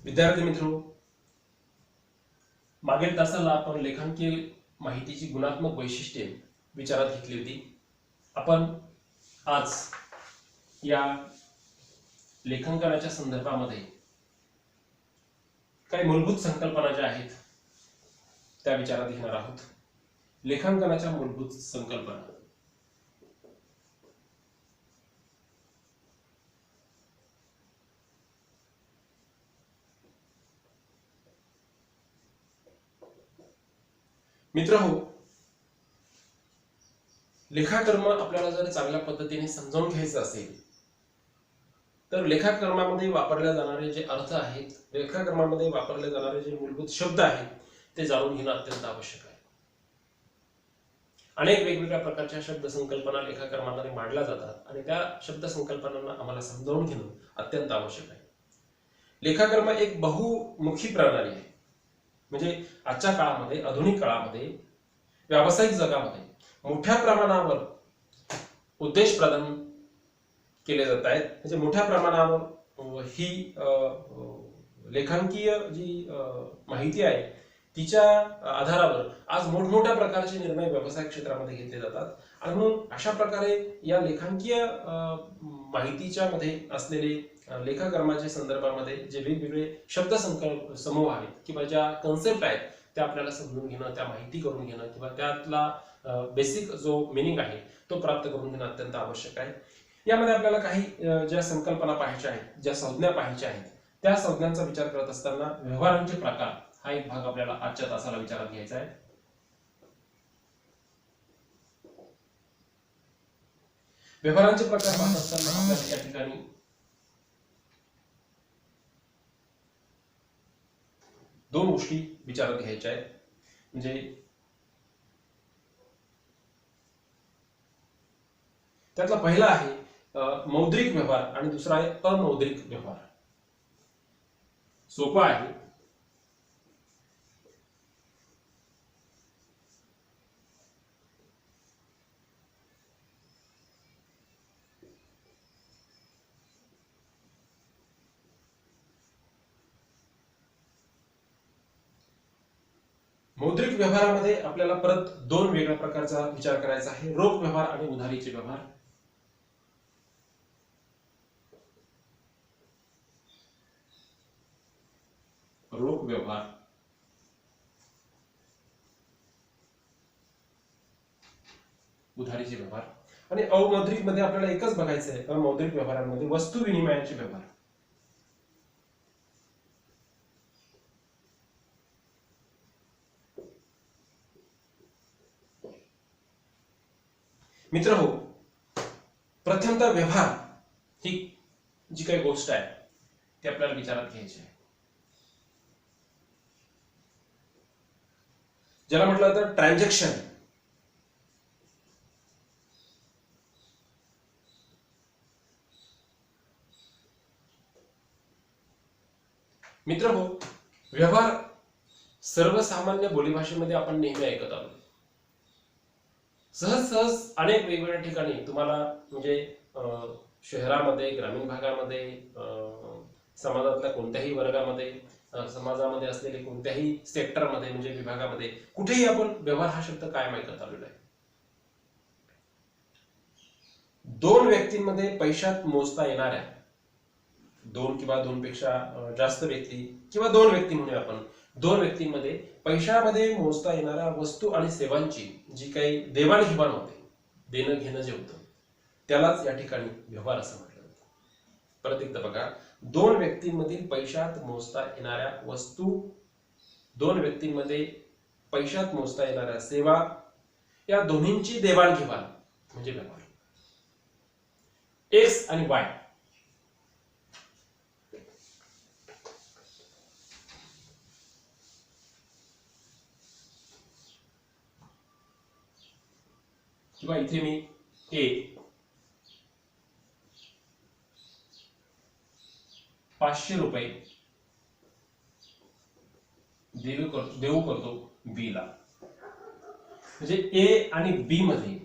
विद्यार्थी मित्रो, मागील तासाला आपण लेखांकीय माहितीची गुणात्मक वैशिष्ट्ये विचारात घेतली होती. आपण आज या लेखांकनाच्या संदर्भामध्ये काही मूलभूत संकल्पना ज्या आहेत त्या विचारात घेणार आहोत. लेखांकनाच्या मूलभूत संकल्पना. मित्रहो, लेखाकर्म आपल्याला जर चांगल्या पद्धतीने समजावून घ्यायचं असेल तर लेखाकर्मामध्ये वापरल्या जाणारे जे अर्थ आहेत, लेखाकर्मामध्ये वापरले जाणारे जे मूलभूत शब्द आहेत ते जाणून घेणं अत्यंत आवश्यक आहे. अनेक वेगवेगळ्या प्रकारच्या शब्द संकल्पना लेखाकर्मामध्ये मांडल्या जातात आणि त्या शब्द संकल्पनांना आम्हाला समजावून घेणं अत्यंत आवश्यक आहे. लेखाकर्म एक बहुमुखी प्रणाली आहे. म्हणजे आजच्या काळामध्ये, आधुनिक काळामध्ये, व्यावसायिक जगामध्ये मोठ्या प्रमाणावर उद्देश प्रदान केले जात आहेत. म्हणजे मोठ्या प्रमाणावर ही लेखांकीय जी माहिती आहे तिच्या आधारावर आज मोठमोठ्या प्रकारचे निर्णय व्यवसाय क्षेत्रामध्ये घेतले जातात. आणि म्हणून अशा प्रकारे या लेखांकीय माहितीच्या मध्ये असलेले लेखाकर्माच्या संदर्भामध्ये जे वेगवेगळे शब्द समूह आहेत किंवा ज्या कन्सेप्ट आहेत त्या आपल्याला समजून घेणं, त्या माहिती करून घेणं किंवा त्यातला बेसिक जो मिनिंग आहे तो प्राप्त करून घेणं अत्यंत आवश्यक आहे. यामध्ये आपल्याला काही ज्या संकल्पना पाहायच्या आहेत, ज्या संज्ञा पाहायच्या आहेत, त्या संज्ञांचा विचार करत असताना व्यवहारांचे प्रकार हा एक भाग आपल्याला आजच्या तासाला विचारात घ्यायचा आहे. व्यवहारांचे प्रकार पाहत असताना आपल्याला या ठिकाणी दोन गोष्टी विचारात घ्यायच्या आहेत. म्हणजे त्यातला पहिला आहे मौद्रिक व्यवहार आणि दुसरा आहे अमौद्रिक व्यवहार. सोपा आहे. मौद्रिक व्यवहारामध्ये आपल्याला परत दोन वेगळ्या प्रकारचा विचार करायचा आहे. रोख व्यवहार आणि उधारीचे व्यवहार. रोख व्यवहार, उधारीचे व्यवहार. आणि अमौद्रिक मध्ये आपल्याला एकच बघायचं आहे. अमौद्रिक व्यवहारांमध्ये वस्तू विनिमयाचे व्यवहार. मित्र हो, प्रथमतः व्यवहार ही जी काही गोष्ट आहे ती आपल्याला विचारात घ्यायची आहे. ज्याला म्हटलं तर ट्रान्झॅक्शन. मित्र हो, व्यवहार सर्वसामान्य बोलीभाषेमध्ये आपण नेहमी ऐकत आलो. सहज सहज अनेक वेगवेगळ्या ठिकाणी तुम्हाला म्हणजे शहरामध्ये, ग्रामीण भागामध्ये, समाजातल्या कोणत्याही वर्गामध्ये, समाजामध्ये असलेले कोणत्याही सेक्टरमध्ये म्हणजे विभागामध्ये कुठेही आपण व्यवहार हा शब्द कायम ऐकत आलेला आहे. दोन व्यक्तींमध्ये पैशात मोजता येणाऱ्या, दोन किंवा दोनपेक्षा जास्त व्यक्ती किंवा दोन व्यक्ती म्हणूया आपण, दोन व्यक्तींमध्ये पैशामध्ये मोजता येणाऱ्या वस्तू आणि सेवांची जी काही देवाणघेवाण होते, देणं घेणं जे होतं त्यालाच या ठिकाणी व्यवहार असं म्हटलं जातं. परत एकदा बघा, दोन व्यक्तींमधील पैशात मोजता येणाऱ्या वस्तू, दोन व्यक्तींमध्ये पैशात मोजता येणाऱ्या सेवा, या दोन्हींची देवाणघेवाण म्हणजे व्यवहार. एक्स आणि वाय. किंवा इथे मी ए 500 रुपये देऊ करतो बी ला. म्हणजे ए आणि बी मध्ये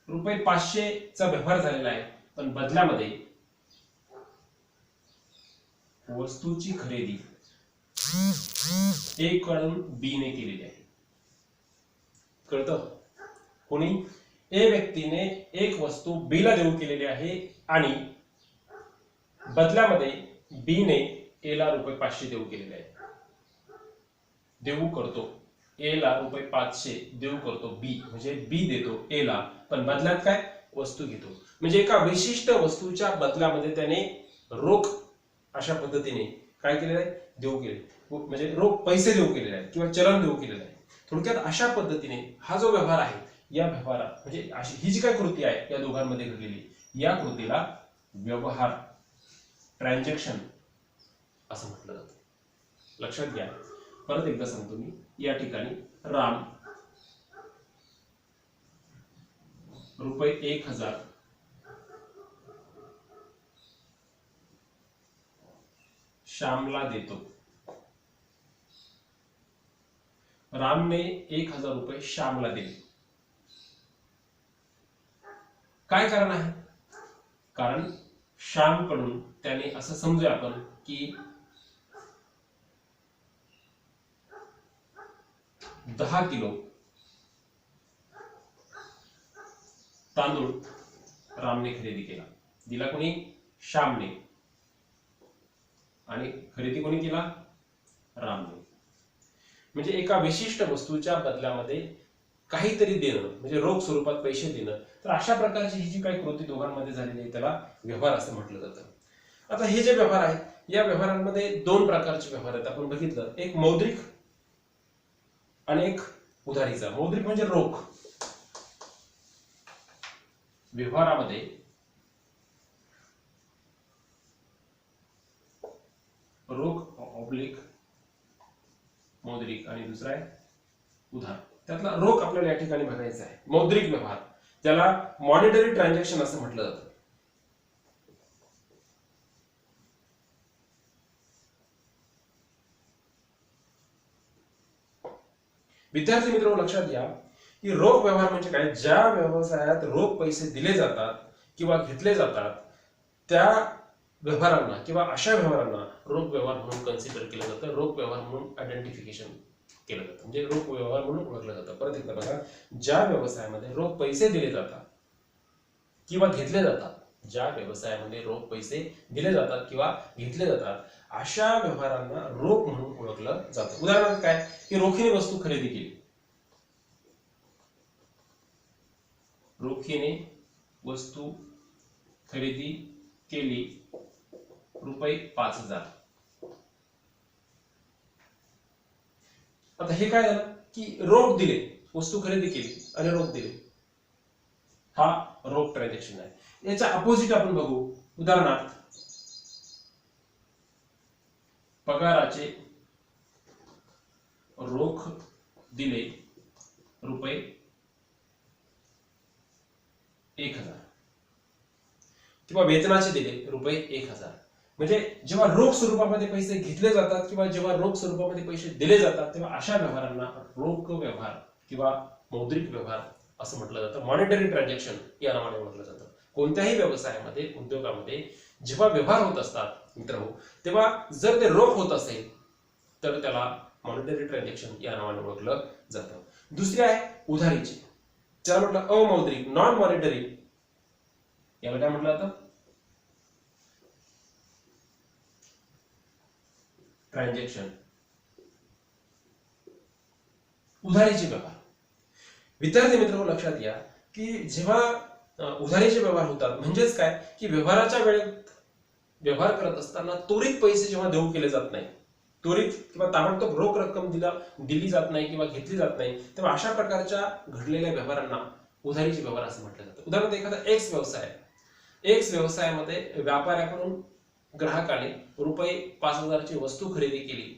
रुपये 500 चा व्यवहार झालेला आहे, पण बदल्यामध्ये वस्तूची खरेदी ए कडून बी ने केलेली आहे. कळतं? कोणी ए व्यक्तीने एक वस्तू बी ला देऊ केलेली आहे आणि बदल्यामध्ये बी ने ए ला रुपये 500 देऊ केलेले आहे. देऊ करतो ए ला रुपये 500 देऊ करतो बी, म्हणजे बी देतो ए ला, पण बदल्यात काय वस्तू घेतो. म्हणजे एका विशिष्ट वस्तूच्या बदल्यामध्ये त्याने रोख अशा पद्धतीने काय केलेलं आहे, देऊ केले, म्हणजे रोख पैसे देऊ केलेले आहेत किंवा चलन देऊ केलेलं आहे. थोडक्यात अशा पद्धतीने हा जो व्यवहार आहे, या व्यवहारात म्हणजे अशी ही जी काय कृती आहे या दोघांमध्ये घडलेली, या कृतीला व्यवहार, ट्रान्झॅक्शन असं म्हटलं जातं. लक्षात घ्या, परत एकदा सांगतो मी. या ठिकाणी राम रुपये 1000 श्यामला देतो. रामने 1000 रुपये श्यामला दिले. काय कारण आहे? कारण श्यामकडून त्याने असं समजूया आपण की 10 किलो तांदूळ रामने खरेदी केला. दिला कोणी? श्यामने. आणि खरेदी कोणी केला? रामने. म्हणजे एका विशिष्ट वस्तूच्या बदल्यामध्ये काहीतरी देणं, म्हणजे रोख स्वरूपात पैसे देणं. तर अशा प्रकारची ही जी काही कृती दोघांमध्ये झालेली आहे त्याला व्यवहार असं म्हटलं जातं. आता हे जे व्यवहार आहेत, या व्यवहारांमध्ये दोन प्रकारचे व्यवहार आहेत. आपण बघितलं, एक मौद्रिक आणि एक उधारीचा. मौद्रिक म्हणजे रोख. व्यवहारामध्ये रोख ऑब्लिक मौद्रिक आणि दुसरा आहे उधार. त्यातला रोख आपल्याला या ठिकाणी बघायचा आहे. मौद्रिक व्यवहार, ज्याला मॉनिटरी ट्रान्झॅक्शन असं म्हटलं जातं. विद्यार्थी मित्रांनो, लक्षात घ्या की रोख व्यवहार म्हणजे काय? ज्या व्यवसायात रोख पैसे दिले जातात किंवा घेतले जातात त्या व्यवहारांना किंवा अशा व्यवहारांना रोख व्यवहार म्हणून कन्सिडर केलं जातं, रोख व्यवहार म्हणून आयडेंटिफिकेशन केलं जातं, म्हणजे रोख व्यवहार म्हणून ओळखलं जातं. परत एकदा बघा, ज्या व्यवसायामध्ये रोख पैसे दिले जातात किंवा घेतले जातात, ज्या व्यवसायामध्ये रोख पैसे दिले जातात किंवा घेतले जातात अशा व्यवहारांना रोख म्हणून ओळखलं जातं. उदाहरणार्थ काय की रोखीने वस्तू खरेदी केली, रोखीने वस्तू खरेदी केली रुपये 5000. आता हे काय झालं की रोख दिले, वस्तू खरेदी केली आणि रोख दिले, हा रोख ट्रान्झॅक्शन आहे. याच्या अपोजिट आपण बघू. उदाहरणार्थ पगाराचे रोख दिले रुपये 1000 किंवा वेतनाचे दिले रुपये 1000. म्हणजे जेव्हा रोख स्वरूपामध्ये पैसे घेतले जातात किंवा जेव्हा रोख स्वरूपामध्ये पैसे दिले जातात तेव्हा अशा व्यवहारांना रोख व्यवहार किंवा मौद्रिक व्यवहार असं म्हटलं जातं. मॉनिटरी ट्रान्झॅक्शन या नावाने ओळखलं जातं. कोणत्याही व्यवसायामध्ये, उद्योगामध्ये जेव्हा व्यवहार होत असतात मित्रांनो, तेव्हा जर ते रोख होत असेल तर त्याला मॉनिटरी ट्रान्झॅक्शन या नावाने ओळखलं जातं. दुसरी आहे उधारीची, ज्याला म्हटलं अमौद्रिक, नॉन मॉनिटरी. याला काय म्हटलं जातं? ट्रान्झॅक्शन. उधारीचे व्यवहार. विद्यार्थी मित्रांनो, लक्षात घ्या की जेव्हा उधारीचे व्यवहार होतात म्हणजेच काय की व्यवहाराच्या वेळेत व्यवहार करत असताना त्वरित पैसे जेव्हा देऊ केले जात नाही, त्वरित किंवा ताबडतोब रोख रक्कम दिली जात नाही किंवा घेतली जात नाही, तेव्हा अशा प्रकारच्या घडलेल्या व्यवहारांना उधारीचे व्यवहार असं म्हटलं जातं. उदाहरणार्थ एखादा एक्स व्यवसाय, एक्स व्यवसायामध्ये व्यापाऱ्याकडून ग्राहकाने रुपये 5000 ची वस्तू खरेदी केली,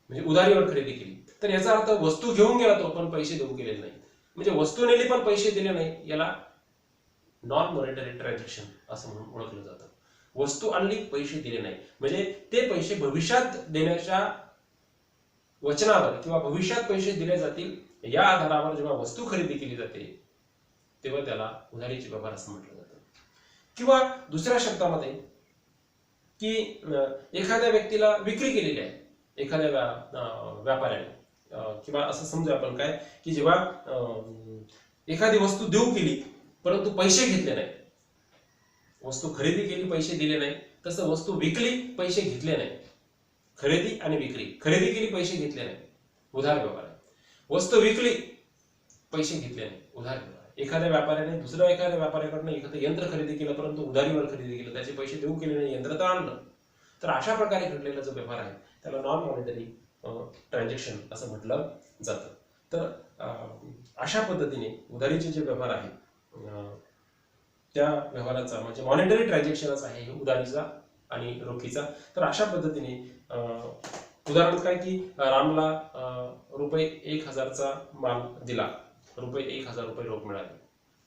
म्हणजे उधारीवर खरेदी केली, तर याचा अर्थ वस्तू घेऊन गेला तो पण पैसे देऊ केलेले नाही, म्हणजे वस्तू नेली पण पैसे दिले नाही, याला नॉन मॉनिटरी ट्रान्झॅक्शन असं म्हणून ओळखलं जातं. वस्तू आणली, पैसे दिले नाही, म्हणजे ते पैसे भविष्यात देण्याच्या वचनावर किंवा भविष्यात पैसे दिले जातील या आधारावर जेव्हा वस्तू खरेदी केली जाते तेव्हा त्याला उधारीचे व्यवहार असं म्हटलं जातं. किंवा दुसऱ्या शब्दामध्ये की एखाद्या व्यक्तीला विक्री केलेली आहे एखाद्या व्यापाऱ्याने, किंवा असं समजू आपण काय की जेव्हा एखादी वस्तू देऊ केली परंतु पैसे घेतले नाही, वस्तू खरेदी केली पैसे दिले नाही, तसं वस्तू विकली पैसे घेतले नाही. खरेदी आणि विक्री, खरेदी केली पैसे घेतले नाही, उधार व्यवहार आहे. वस्तू विकली पैसे घेतले नाही, उधार व्यवहार. एखाद्या व्यापाऱ्याने दुसऱ्या एखाद्या व्यापाऱ्याकडनं एखादं यंत्र खरेदी केलं परंतु उधारीवर खरेदी केलं, त्याचे पैसे देऊ केले नाही, यंत्र तर आणलं. तर अशा प्रकारे घडलेला जो व्यवहार आहे त्याला नॉन मॉनिटरी ट्रान्झॅक्शन असं म्हटलं जातं. तर अशा पद्धतीने उधारीचे जे व्यवहार आहेत त्या व्यवहाराचा म्हणजे मॉनिटरी ट्रान्झॅक्शनच आहे उधारीचा आणि रोखीचा. तर अशा पद्धतीने उदाहरण काय की रामला ₹1,000चा माल दिला, ₹1,000 रोख मिळाले.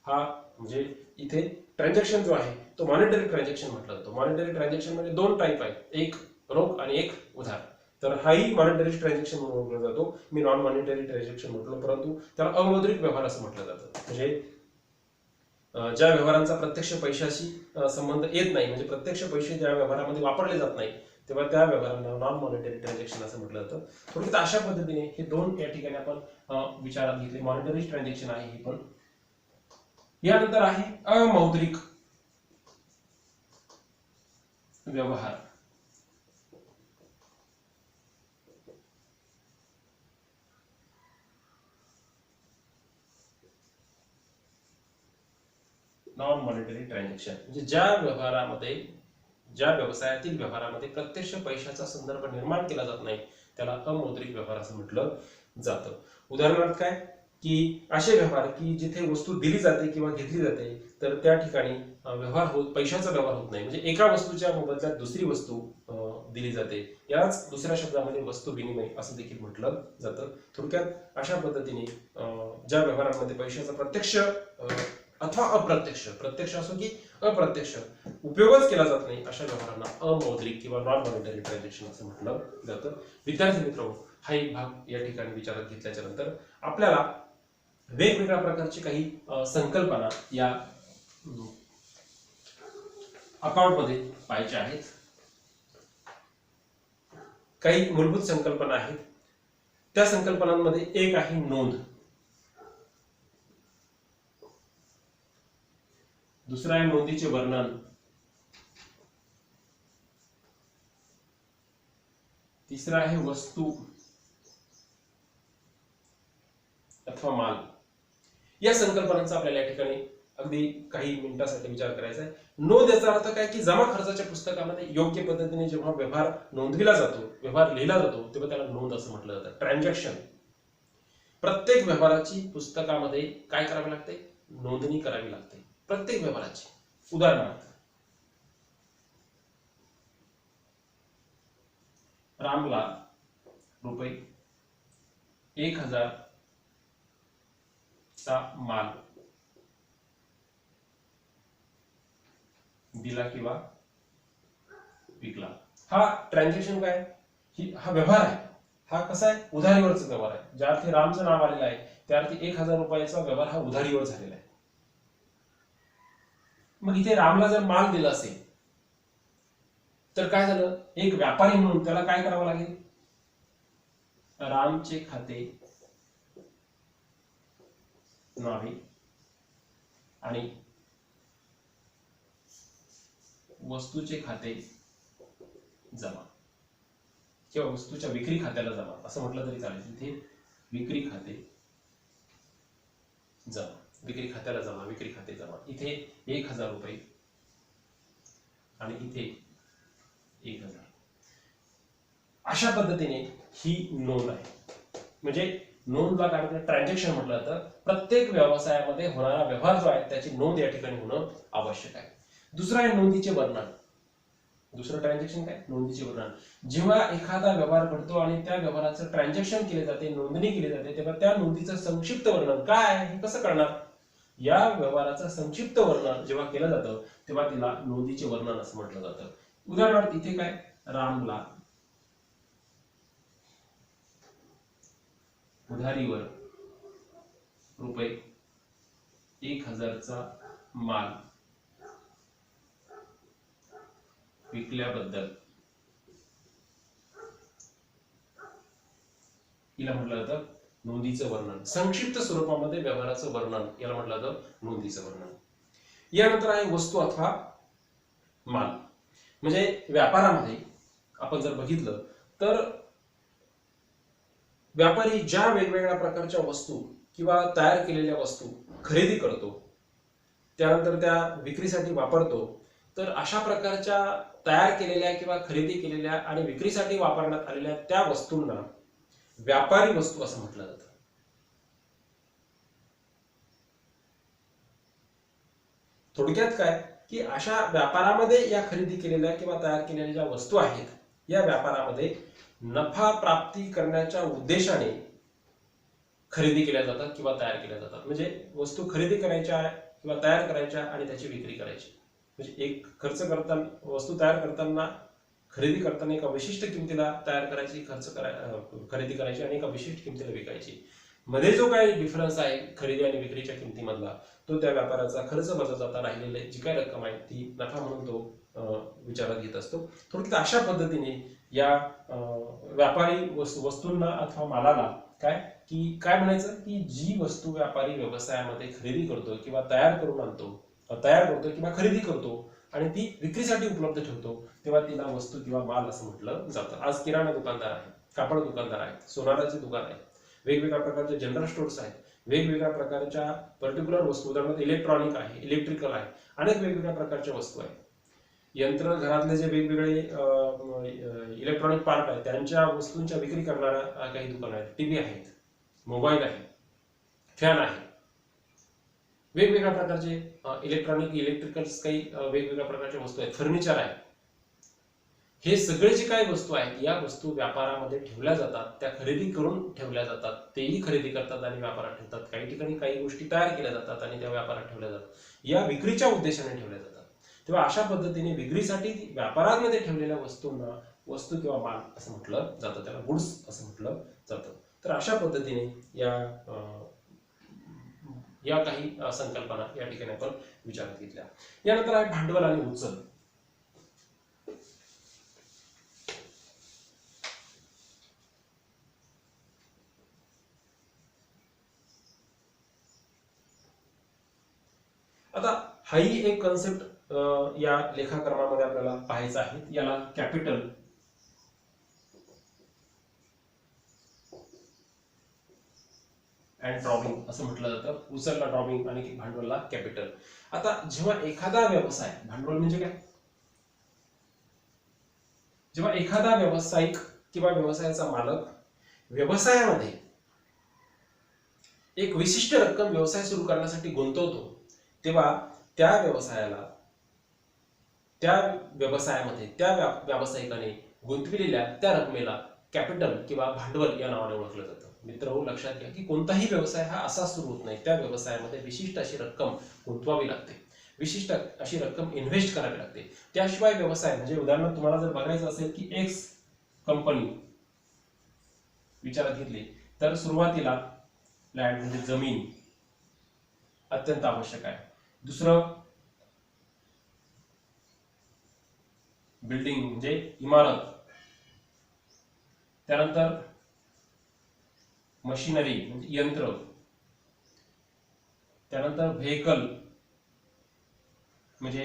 हा म्हणजे इथे ट्रान्झॅक्शन जो आहे तो मॉनिटरी ट्रान्झॅक्शन म्हटलं जातो. मॉनिटरी ट्रान्झॅक्शन मध्ये दोन टाईप आहेत, एक रोख आणि एक उधार. तर हाही मॉनिटरी ट्रान्झॅक्शन म्हणून ओळखला जातो. मी नॉन मॉनिटरी ट्रान्झॅक्शन म्हटलं परंतु त्याला अमौद्रिक व्यवहार असं म्हटलं जातं. म्हणजे ज्या व्यवहारांचा प्रत्यक्ष पैशाशी संबंध येत नाही, म्हणजे प्रत्यक्ष पैसे ज्या व्यवहारामध्ये वापरले जात नाही तेव्हा त्या व्यवहारांना नॉन मॉनिटरी ट्रान्झॅक्शन असं म्हटलं जातं. थोडक्यात अशा पद्धतीने हे दोन या ठिकाणी आपण विचारात घेतले. मॉनिटरी ट्रान्झॅक्शन आहे हे पण. यानंतर आहे अमौद्रिक व्यवहार. नॉन मॉनिटरी ट्रान्झॅक्शन म्हणजे ज्या व्यवसायातील व्यवहारामध्ये प्रत्यक्ष पैशाचा संदर्भ निर्माण केला जात नाही त्याला अमौद्रिक व्यवहार असं म्हटलं जातं. उदाहरणार्थ काय की असे व्यवहार की जिथे वस्तू दिली जाते किंवा घेतली जाते तर त्या ठिकाणी पैशाचा व्यवहार होत नाही, म्हणजे एका वस्तूच्या मोबदल्यात दुसरी वस्तू दिली जाते. याच दुसऱ्या शब्दामध्ये वस्तू विनिमय असं देखील म्हटलं जातं. थोडक्यात अशा पद्धतीने ज्या व्यवहारांमध्ये पैशाचा प्रत्यक्ष अथवा अप्रत्यक्ष, प्रत्यक्ष असो की अप्रत्यक्ष उपयोगच केला जात नाही अशा व्यवहारांना अमौद्रिक किंवा नॉन मॉनिटरी ट्रान्झॅक्शन असं म्हटलं जातं. विद्यार्थी मित्र, हा एक भाग या ठिकाणी विचारात घेतल्याच्या नंतर आपल्याला वेगवेगळ्या प्रकारची काही संकल्पना या अकाउंट मध्ये पाहायच्या आहेत. काही मूलभूत संकल्पना आहेत. त्या संकल्पनांमध्ये एक आहे नोंद, दुसरा आहे नोंदीचे वर्णन, तिसरा आहे वस्तू अथवा माल. या संकल्पनांचा आपल्याला या ठिकाणी अगदी काही मिनिटांसाठी विचार करायचा आहे. नोंद याचा अर्थ काय की जमा खर्चाच्या पुस्तकामध्ये योग्य पद्धतीने जेव्हा व्यवहार नोंदविला जातो, व्यवहार लिहिला जातो तेव्हा त्याला नोंद असं म्हटलं जातं. ट्रान्झॅक्शन, प्रत्येक व्यवहाराची पुस्तकामध्ये काय करावे लागते, नोंदणी करावी लागते प्रत्येक व्यवहाराची. उदाहरणार्थ रामला ₹1,000 चा माल दिला किंवा विकला. हा ट्रान्झॅक्शन काय, हा व्यवहार आहे. हा कसा आहे, उधारीवरचा व्यवहार आहे. ज्या अर्थी रामचं नाव आलेलं आहे त्या अर्थी ₹1,000 व्यवहार हा उधारीवर झालेला आहे. मग इथे रामला जर माल दिला असेल तर काय झालं, एक व्यापारी म्हणून त्याला काय करावं लागेल, रामचे खाते नावे आणि वस्तूचे खाते जमा किंवा वस्तूच्या विक्री खात्याला जमा असं म्हटलं तरी चालेल. इथे विक्री खाते जमा, विक्री खात्याला जमा, विक्री खाते जमा. इथे ₹1,000 आणि इथे 1,000. अशा पद्धतीने ही नोंद आहे. म्हणजे नोंदला काय म्हणतात, ट्रान्झॅक्शन म्हटलं जातं. प्रत्येक व्यवसायामध्ये होणारा व्यवहार जो आहे त्याची नोंद या ठिकाणी होणं आवश्यक आहे. दुसरा आहे नोंदीचे वर्णन. दुसरं ट्रान्झॅक्शन काय, नोंदीचे वर्णन. जेव्हा एखादा व्यवहार घडतो आणि त्या व्यवहाराचं ट्रान्झॅक्शन केले जाते, नोंदणी केली जाते तेव्हा त्या नोंदीचं संक्षिप्त वर्णन काय आहे हे कसं कळणार. या व्यवहाराचं संक्षिप्त वर्णन जेव्हा केलं जातं तेव्हा तिला नोंदीचे वर्णन असं म्हटलं जातं. उदाहरणार्थ इथे काय, रामला उधारीवर ₹1,000 चा माल विकल्याबद्दल याला म्हटलं जातं नोंदीचं वर्णन. संक्षिप्त स्वरूपामध्ये व्यवहाराचं वर्णन याला म्हटलं जातं नोंदीचं वर्णन. यानंतर आहे वस्तू अथवा माल. म्हणजे व्यापारामध्ये आपण जर बघितलं तर व्यापारी ज्या वेगवेगळ्या प्रकारच्या वस्तू किंवा तयार केलेल्या वस्तू खरेदी करतो, त्यानंतर त्या विक्रीसाठी वापरतो, तर अशा प्रकारच्या तयार केलेल्या किंवा खरेदी केलेल्या आणि विक्रीसाठी वापरण्यात आलेल्या त्या वस्तूंना व्यापारी वस्तू असं म्हटलं जातं. थोडक्यात काय की अशा व्यापारामध्ये या खरेदी केलेल्या किंवा तयार केलेल्या ज्या वस्तू आहेत, या व्यापारामध्ये नफा प्राप्ती करण्याच्या उद्देशाने खरेदी केल्या जातात किंवा तयार केल्या जातात. म्हणजे वस्तू खरेदी करायच्या किंवा तयार करायच्या आणि त्याची विक्री करायची. म्हणजे एक खर्च करताना, वस्तू तयार करताना, खरेदी करताना एका विशिष्ट किमतीला तयार करायची, खरेदी करायची आणि एका विशिष्ट किमतीला विकायची. मध्ये जो काही डिफरन्स आहे खरेदी आणि विक्रीच्या किमतीमधला, तो त्या व्यापाराचा खर्च वजा जाता राहिलेली जी काही रक्कम आहे ती नफा म्हणून तो विचारात घेत असतो. थोडक्यात अशा पद्धतीने या व्यापारी वस्तूंना अथवा मालाला काय म्हणायचं की जी वस्तू व्यापारी व्यवसायामध्ये खरेदी करतो किंवा तयार करतो किंवा खरेदी करतो आणि ती विक्रीसाठी उपलब्ध ठेवतो, तेव्हा तिला वस्तू किंवा माल असं म्हटलं जातं. आज किराणा दुकानदार आहे, कापड दुकानदार आहेत, सोनाराचे दुकान आहे, वेगवेगळ्या प्रकारचे जनरल स्टोर्स आहेत, वेगवेगळ्या प्रकारच्या पर्टिक्युलर वस्तू, उदाहरणार्थ इलेक्ट्रॉनिक आहे, इलेक्ट्रिकल आहे, अनेक वेगवेगळ्या प्रकारच्या वस्तू आहेत. यंत्र, घरातले जे वेगवेगळे इलेक्ट्रॉनिक पार्ट आहेत त्यांच्या वस्तूंच्या विक्री करणाऱ्या काही दुकान आहेत, टीव्ही आहेत, मोबाईल आहे, फॅन आहे, वेगवेगळ्या प्रकारचे इलेक्ट्रिकल्स काही वेगवेगळ्या प्रकारच्या वस्तू आहेत, फर्निचर आहे. हे सगळे जे काही वस्तू आहेत या वस्तू व्यापारामध्ये ठेवल्या जातात, त्या खरेदी करून ठेवल्या जातात, तेही खरेदी करतात आणि व्यापारात ठेवतात. काही ठिकाणी काही गोष्टी तयार केल्या जातात आणि त्या व्यापारात ठेवल्या जातात, या विक्रीच्या उद्देशाने ठेवल्या जातात. तेव्हा अशा पद्धतीने विक्रीसाठी व्यापारामध्ये ठेवलेल्या वस्तूंना वस्तू किंवा माल असं म्हटलं जातं, त्याला गुड्स असं म्हटलं जातं. तर अशा पद्धतीने या काही संकल्पना या ठिकाणी आपण विचारात घेतल्या. यानंतर आहे भांडवल आणि उचल. आता हाही एक कन्सेप्ट या लेखाक्रमामध्ये आपल्याला पाहायचा आहे. याला कॅपिटल अँड ड्रॉविंग असं म्हटलं जातं. उचलला ड्रॉविंग आणि भांडवलला कॅपिटल. आता जेव्हा एखादा व्यवसाय, भांडवल म्हणजे काय, जेव्हा एखादा व्यावसायिक किंवा व्यवसायाचा मालक व्यवसायामध्ये एक विशिष्ट रक्कम व्यवसाय सुरू करण्यासाठी गुंतवतो, तेव्हा त्या व्यवसायामध्ये त्या व्यावसायिकाने गुंतविलेल्या त्या रकमेला कॅपिटल किंवा भांडवल या नावाने ओळखलं जातं. मित्रहो, लक्षात घ्या की कोणताही व्यवसाय हा असा सुरू होत नाही, त्या व्यवसायामध्ये विशिष्ट अशी रक्कम गुंतवावी लागते, विशिष्ट अशी रक्कम इन्व्हेस्ट करावी लागते. त्याशिवाय व्यवसाय, म्हणजे उदाहरणार्थ तुम्हाला जर बघायचं असेल की एक्स कंपनी विचारात घेतली तर सुरुवातीला लँड म्हणजे जमीन अत्यंत आवश्यक आहे. दुसरं बिल्डिंग म्हणजे इमारत, त्यानंतर मशिनरी म्हणजे यंत्र, त्यानंतर व्हेकल म्हणजे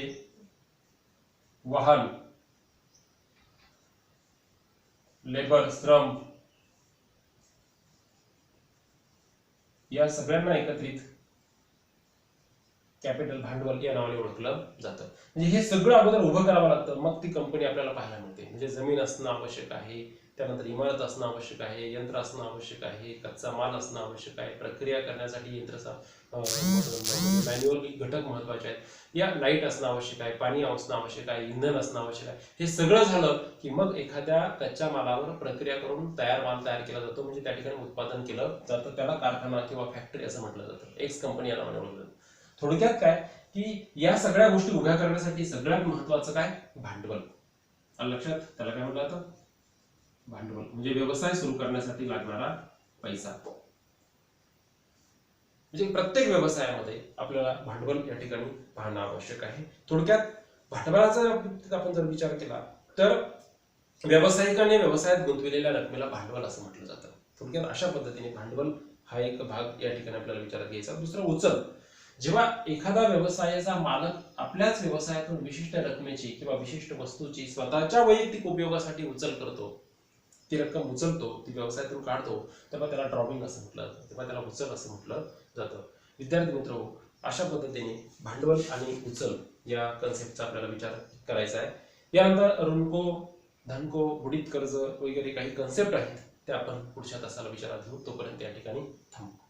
वाहन, लेबर श्रम, या सगळ्यांना एकत्रित कॅपिटल भांडवल या नावाने ओळखलं जातं. म्हणजे हे सगळं अगोदर उभं करावं लागतं, मग ती कंपनी आपल्याला पाहायला मिळते. म्हणजे जमीन असणं आवश्यक आहे, त्यानंतर इमारत असणं आवश्यक आहे, यंत्र असणं आवश्यक आहे, कच्चा माल असणं आवश्यक आहे, प्रक्रिया करण्यासाठी यंत्राचा मॅन्युअल घटक महत्वाचे आहेत, या लाईट असणं आवश्यक आहे, पाणी असणं आवश्यक आहे, इंधन असणं आवश्यक आहे. हे सगळं झालं की मग एखाद्या कच्च्या मालावर प्रक्रिया करून तयार माल तयार केला जातो, म्हणजे त्या ठिकाणी उत्पादन केलं जातं, त्याला कारखाना किंवा फॅक्टरी असं म्हटलं जातं. एक्स कंपनी या नावाने ओळखलं जातं. थोडक्यात काय की या सगळ्या गोष्टी उभ्या करण्यासाठी सगळ्यात महत्वाचं काय, भांडवल. लक्षात, त्याला काय म्हटलं जातं, भांडवल. म्हणजे व्यवसाय सुरू करण्यासाठी लागणारा पैसा. म्हणजे प्रत्येक व्यवसायामध्ये आपल्याला भांडवल या ठिकाणी पाहणं आवश्यक आहे. थोडक्यात भांडवलाच्या बाबतीत आपण जर विचार केला तर व्यावसायिकाने व्यवसायात गुंतविलेल्या रकमेला भांडवल असं म्हटलं जातं. थोडक्यात अशा पद्धतीने भांडवल हा एक भाग या ठिकाणी आपल्याला विचारात घ्यायचा. दुसरं उचल. जेव्हा एखादा व्यवसायाचा मालक आपल्याच व्यवसायातून विशिष्ट रकमेची किंवा विशिष्ट वस्तूची स्वतःच्या वैयक्तिक उपयोगासाठी उचल करतो, ती रक्कम उचलतो, ती व्यवसायातून काढतो, तेव्हा त्याला ड्रॉविंग असं म्हटलं जातं, तेव्हा त्याला उचल असं म्हटलं जातं. विद्यार्थी मित्र, अशा पद्धतीने भांडवल आणि उचल या कन्सेप्टचा आपल्याला विचार करायचा आहे. यानंतर ऋणको, धनको, बुडीत कर्ज वगैरे काही कन्सेप्ट आहेत त्या आपण पुढच्या तासाला विचारात घेऊ. तोपर्यंत या ठिकाणी थांबू.